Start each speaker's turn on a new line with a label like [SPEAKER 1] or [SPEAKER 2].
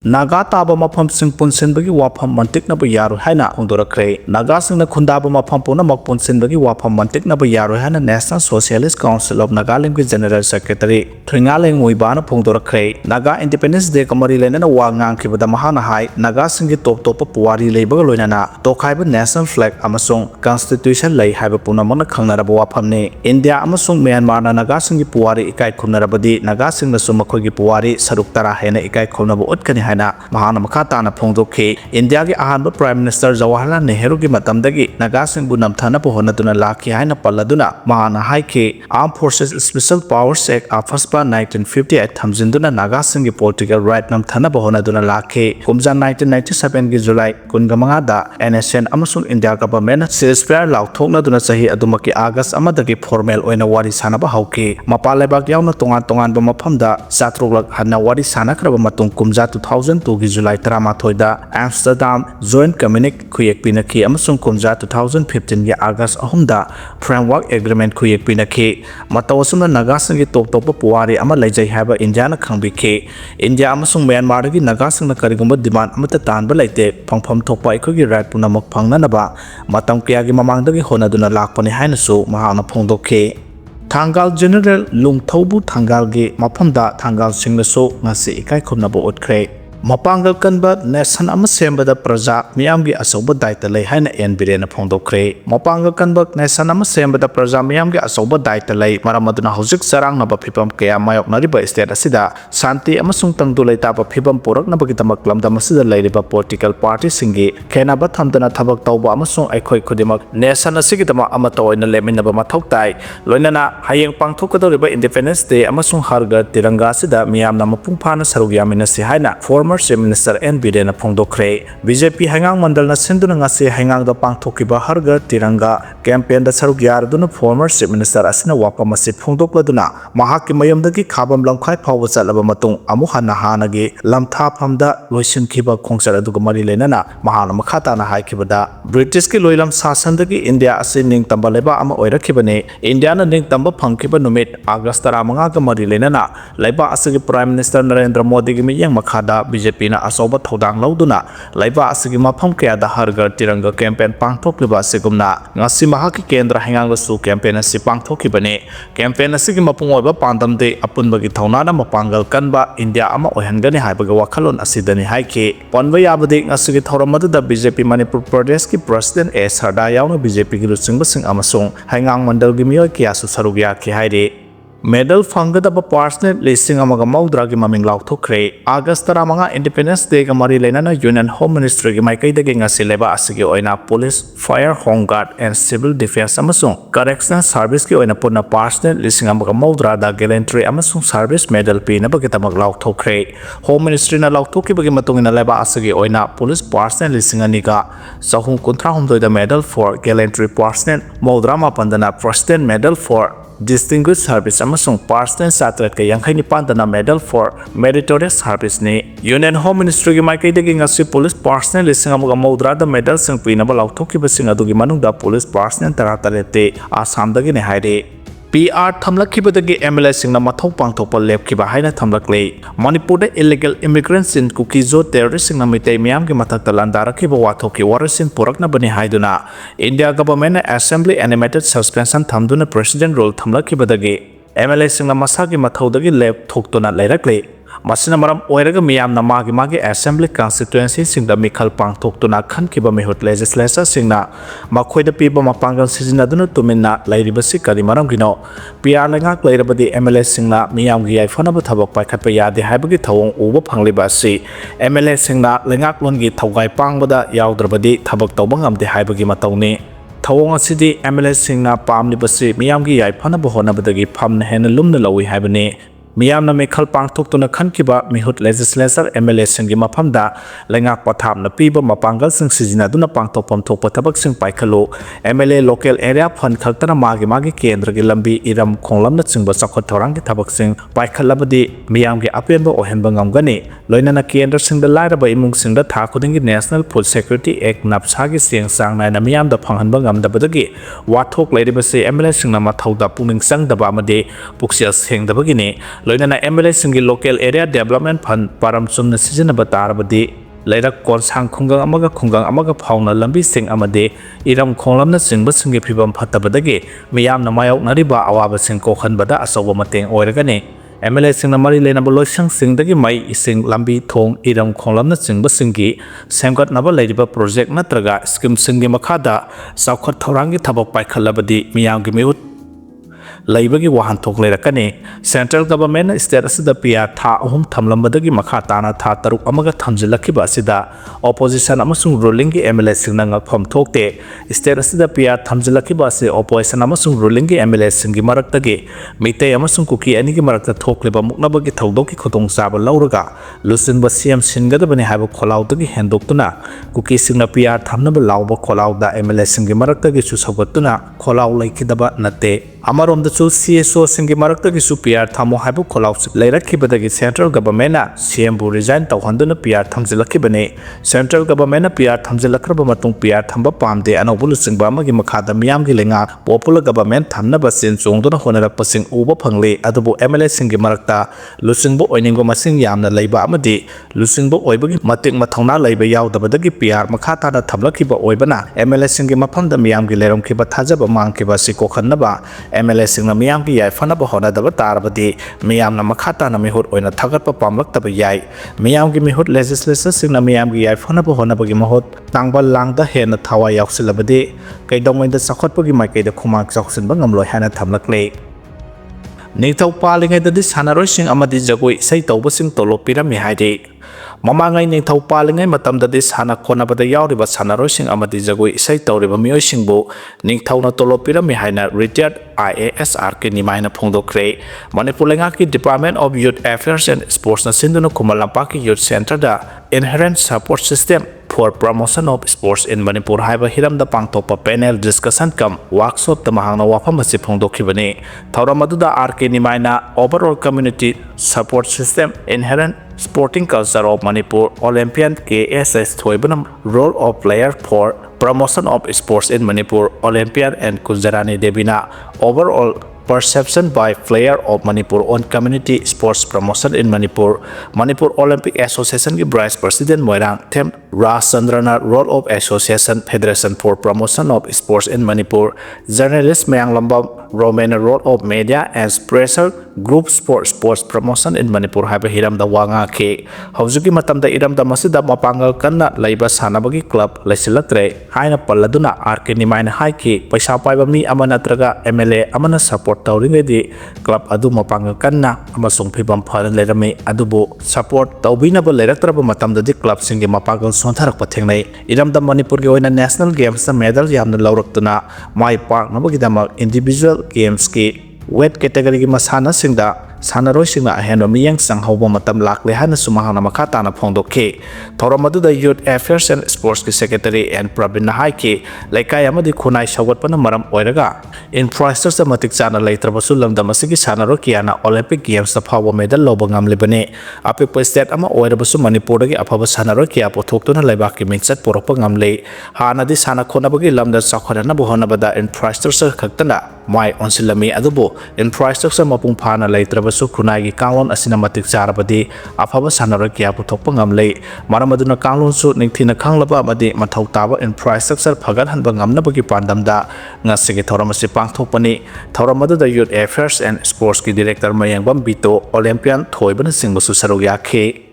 [SPEAKER 1] Naga taba mafam sing punsinbagi wafam mantik na yaru haina hongdorakre. Naga sing na khundaba mafam puna mak punsinbagi wafam mantik na yaru haina National Socialist Council of Nagaland General Secretary Tringaleng Muibana hongdorakre. Naga Independence Day kamari lena na wangang kibada mahana hai Naga sing top puwari leibaga loinana tokhaiba national flag amasung constitution lei haiba puna mana khangnaraba wafam ne. India amasung Myanmar na Naga sing puwari ikai khumnarabadi Naga sing na sumakhoi puwari saruk tara haina ikai khumnaba utkani Mahana Makatana Pongdoke, India Ahanba Prime Minister Jawaharlal Nehru ki matamdagi Naga Singh Bunamthana Pohonaduna Laki Haina Paladuna, Mahana Haike, Armed Forces Special Powers Act Afaspa 1958 Thamzinduna Naga Singh political right Namthana Pohonaduna Laki, Kumza 1997 ki July, Kungamangada, NSCN Amasung India government ceasefire Lauthokna Duna Sahi Adumaki August Amadagi formal Oina Wari Sanaba Hauke, Mapalebak Yauna Tongan Bamapamda, Satrulak Hana Wari Sanakraba Matung Kumza 2002 ki July 13 da Amsterdam Joint Communique khuyek pinaki amasung kumja 2015 ki August 3 da Framework Agreement khuyek pinaki mataw asumna Naga Singh ki top puwari ama leijai haba India na khangbike India amasung Myanmar ki Naga Singh na karigumba demand amata tanba leite phangpham thokpa ikhoi ki right punamak phangnanaba matam kya ki mamangda ki honaduna lakpani haina su mahana phongdokhe Thangal General Lungthaubu Thangal gi mafamda Thangal Singnaso ngasi ikai khumnabo utkre Mapangal kanba nation ama sembada praja miyamgi asoba daita lei haina NBD na phongdokre Mapangal kanba nation ama sembada praja miyamgi asoba daita lei maramaduna hojik sarang na phipam kaya mayok nariba state asida santi amasung tangdu leita ba phipam porak na bagitamak lamdam asida leiriba political party singi khenaba thamdana thabak tawba amasung aikhoi khudimak nation asigidama amata oina leminaba mathok tai loinana hayeng pangthokadoriba Independence Day amasung harga tiranga asida miyamna mapung phana sarug yamina si haina Chief Minister NBD na phongdokre BJP hangang mandal na sinduna ngase hangang da pangthokiba harga tiranga campaign da saruk yarduna former Chief Minister asina wapam ase phongdokladuna mahakki mayamdagi khabam lamkhai phawba chalaba matung amu hana hanagi lamtha phamda loisinkhiba khongchar aduga mari lenana mahana makhata na haikibada British ki loilam sasandagi India ase ningtamba leba ama oirakhibane India na ningtamba phangkiba numit August 15 ga mari lenana leba asigi Prime Minister Narendra Modi gi miyang makhada BJP na asoba thodang lauduna laiba asigi mafam kaya da harga tiranga campaign pangthokliba sigumna ngasi mahaki kendra hangang su campaign asi pangthokibane campaign asigi mapung oiba pandamde apunbagi thaunana mapangal kanba India ama ohangani haibaga wakhalon asidani haike ponba yabade ngasigi thoramadu da BJP Manipur Pradesh ki President A Sarda yauna BJP ki luchingba sing amasung hangang mandal gi miyoy kya su sarugya ki haide Medal Fangadaba Parsnip listing amaga Maudragi Maming Lauthokre, August Ramanga Independence Day Gamari Lenana Union Home Ministry Maikai the Gingasileba Asigi Oina Police, Fire, Home Guard, and Civil Defense Amasung. Correctional Service ki Oina Puna Parsnip listing amaga Maudra da Gallantry Amasung Service Medal P na Bagitamag Lauthokre. Home Ministry na Lauthoki Bagimatungin na Leba Asigi Oina Police Parsnip listing aniga. Sahung Kontra Humdo the Medal for Gallantry Parsnip, Maudrama Pandana President Medal for Distinguished Service amasung Parsnip Satrat ka Yankhai Pandana Medal for Meritorious Service ni Union Home Ministry ki maikai dagi ngasi Police Parsnip lising amaga Maudra da medal sing pinaba lauthoki basing adugi manungda Police Parsnip taratarete Assam dagi ne haide PR thamlakhibadagi MLA singna mathau pangthokpa lepkhiba haina thamlakle Manipur illegal immigrants in Kukizo terrorist singna mitai miyam ki mathakta landarakhiba wathoki warasin purakna bani haiduna India government assembly animated suspension thamduna president role thamlakhibadagi MLA singna masagi mathaudagi lep thoktona leirakle Masina maram oiraga miyamna magi assembly constituency singda mikhal pangthoktuna khankiba mehut legislature singna makhoida piba mapangal sijinaduna tuminna lairibasi kari maram gino PR lengak lairabadi MLA singna miyamgi yaifanaba thabak paikhatpa yade haibagi thawong uba phangliba si MLA singna lengak longi thawgai pangbada yawdrabadi thabak tawba ngamde haibagi matawni thawong asidi MLA singna pamnibasi miyamgi yaifanaba honabadagi phamna hena lumna lawi haibani Miyamna Mikhal Pangthoktuna Khankiba Mihut Legislature MLA Singi Maphamda Lengak Patham na piba mapangal sing sijinaduna pangthokpam thokpa thabak sing paikhalo MLA Local Area Fund khaltana magi kendra gi lambi iram khonglamna chingba chakhot thorang gi thabak sing paikhalabadi miyam gi apenba ohenba ngamgani loinana kendra singda lairaba imung singda tha khudingi National Food Security Act napsa gi seng sang naina miyam da phanghanba ngamdabadagi wathok leiribase MLA singna mathauda puning sangdaba amade puksia sengdabagini loinana MLA singi local area development fund param chumna sizinaba tarabadi Later Konsang Kungang Amaga Fauna Lambi Sing Amade, Iram Kolam Sing Singi Pibam Patabadagi, Miam Namayok Nariba Awaba Sing Kohan Bada Asawa Mateng Oregane, MLA Sing Namari Lena Bolosang Sing Dagi Mai Sing Lambi Tong, Iram Kolam Sing Basingi, Samgot Naba Ladiba Project Natraga, Skim Singi Makada, Saukot Torangi Tabok by Kalabadi, Miam Gimut. Laibagi wahan tok lerakani central government state asida pia tha ahum thamlambadagi makha tana tha taruk amaga thamjilakhiba asida opposition amasung ruling gi MLA singna ngakpham thokte state asida pia thamjilakhiba ase opposition amasung ruling gi MLA singi maraktagi mitei amasung kuki ani gi marakta thokleba muknabagi thodok ki khotong saba lauraga lusin ba CM singadabani haiba kholaudagi hendoktuna kuki singna pia thamnaba lauba kholaudda MLA singi maraktagi chu sagatuna kholau laikidaba nate Amarom the CSO Singi Marakaki Superior Tamo Habu Kolaus, Larakibadagi Central Government, CMBU resign Tawhandana PR Tamzilakibane, Central Government PR Tamzilakrabamatung PR Tamba Pamde and Obulusing Bamagi Makada Miam Gilinga, Popular Government Tamnabasin, Zongdona Honora Passing Uba Pangle, Adabu MLA Singi Marakta, Lusingbo Oiningo Masing Yamna Labor Amadi, Lusingbo Oibagi Matik Matona Labor Yaw the Badagi PR Makata Tamlakiba Oibana, MLA Singi Mapanda Miam Gilerum Kiba Tajaba Mankiba Siko Kanaba. MLA singna miyam ki yai fana ba hona daba tarabadi miyam na makhata na mihut oina thagat pa pamlak taba yai miyam ki mihut legislature singna miyam ki yai fana ba hona bagi mahut tangba langda hena thawa yaksilabadi kaidongmai da sakhot pagi mai kaida khumak choksin ba ngamloi hana thamlakle Nithau palingai da di sanaroi sing amadi jagoi sai tawba sing tolo pirami haide Mamangai Nithau palingai matam da di sana khona bada yauriba sanaroi sing amadi jagoi sai tawriba mioi singbo Nithau na tolo pirami haina retired IASR ke nimaina phongdokre Manipur lenga ki Department of Youth Affairs and Sports na sinduna Kumalampa ki Youth Center da Inherent Support System for Promotion of Sports in Manipur haiba hiram da pangtokpa panel discussion kam workshop ta mahangna wafam asi phongdokhibani thauramadu RK nimaina overall community support system inherent sporting culture of Manipur Olympian KSS thoibanam role of player for promotion of sports in Manipur Olympian and Kunjarani Devina overall perception by player of Manipur on community sports promotion in Manipur Olympic Association ki Vice President Moirang Them Rasandrana role of Association Federation for Promotion of Sports in Manipur journalist Mayang Lamba Romana role of media and pressure group sports promotion in Manipur haiba hiram da wanga ke haujuki matam da iram da masida mapangal kanna laiba sanabagi club laisilatre haina palladuna RK nimaina haiki paisa paiba mi amana traga MLA amana support tawringedi club adu mapangal kanna amasung phibam pharan lerami adubu support tawbinaba leraktraba matam da di club singi mapangal sontharak pathengnai iram da Manipur ge oina national games da medal yamna lawraktuna mai park nabagi dama individual games ki weight category ki masana singda sanaroi singna ahenba miyang sanghauba matam lakle hana sumahana makata na phongdokhe thoramadu da Youth Affairs and Sports ki Secretary and Pravin Nahai ki laikai amadi khunai saugotpana maram oiraga infrastructure matik chana leitrabasu lamdam asigi sanaroi kiana Olympic Games da phawa medal loba ngamlebane apikpa state ama oirabasu Manipur dagi aphaba sanaroi kia pothoktuna laibak ki mingchat porokpa ngamle hana di sana khonabagi lamda sakhorana bohonabada infrastructure khaktana mai onsilami adubo infrastructure mapung phana leitraba Sukunagi Kalon asina matik charabadi afaba sanaroi kia puthokpa ngamle maramaduna Kalon su ningthina khanglaba amadi mathau taba infrastructure phagat hanba ngamnabagi pandamda ngasigi thoramasi pangthokpani thoramadu da Youth Affairs and Sports ki Director Mayangbam Bito Olympian thoibana singbasu saruk yakhe